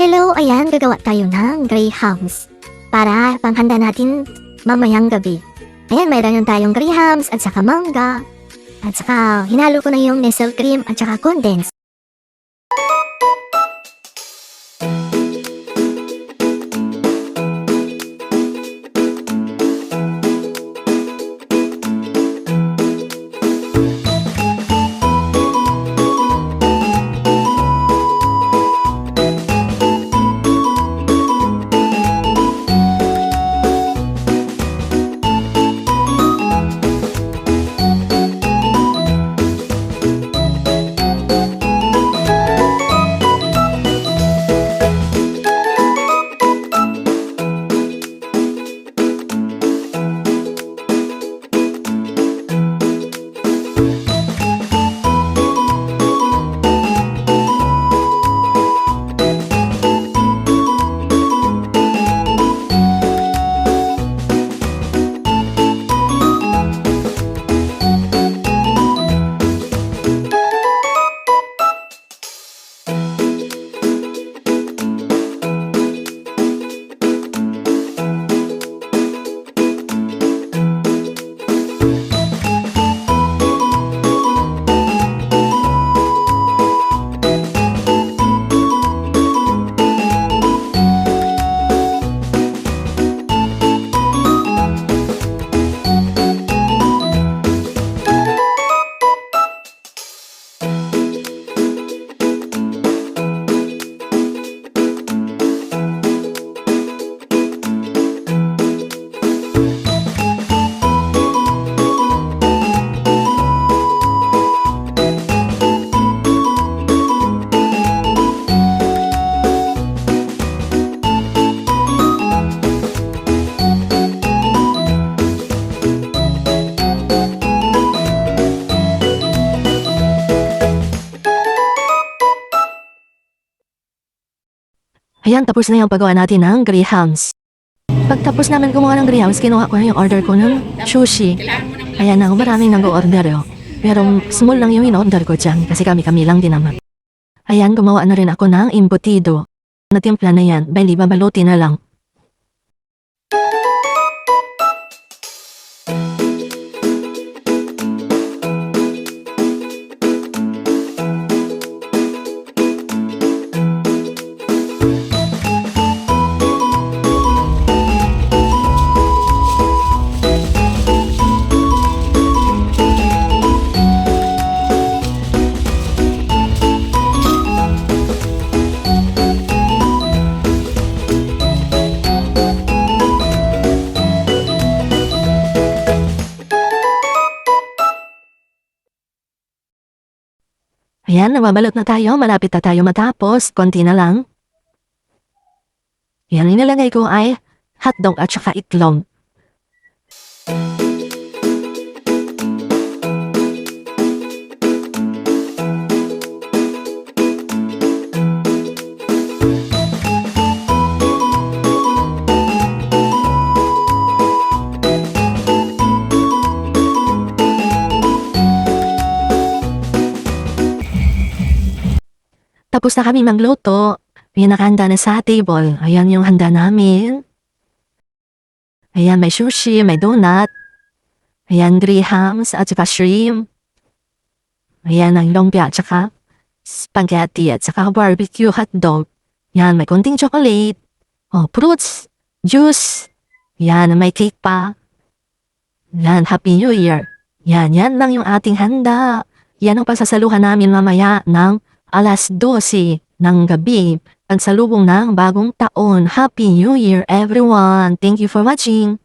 Hello, ayan, gagawa tayo ng grahams para panghanda natin mamayang gabi. Ayan, mayroon tayong grahams at saka mangga. At saka hinalo ko na yung nestle cream at saka condensed. Ayan, tapos na yung paggawa natin ng grahams. Pagtapos namin gumawa ng grahams, kinuha ko na yung order ko ng sushi. Ayan na, maraming nag-order yun. Pero small lang yung in-order ko dyan kasi kami-kami lang din naman. Ayan, gumawa na rin ako ng embutido. Natimpla na yan, bali babaluti na lang. Ayan, nababalot na tayo. Malapit na tayo matapos. Konti na lang. Yan, inilagay ko ay hotdog at saka itlog. Tapos na kami magluto. Ayan, nakahanda na sa table. Ayan yung handa namin. Ayan, may sushi, may donut. Ayan, grahams at saka shrimp. Ayan, ang lumpia at saka spaghetti at saka barbecue hotdog. Ayan, may konting chocolate. Oh, fruits, juice. Ayan, may cake pa. Ayan, Happy New Year. Yan lang yung ating handa. Yan ang pasasaluhan namin mamaya ng alas 12 ng gabi, pagsalubong ng bagong taon. Happy New Year everyone! Thank you for watching!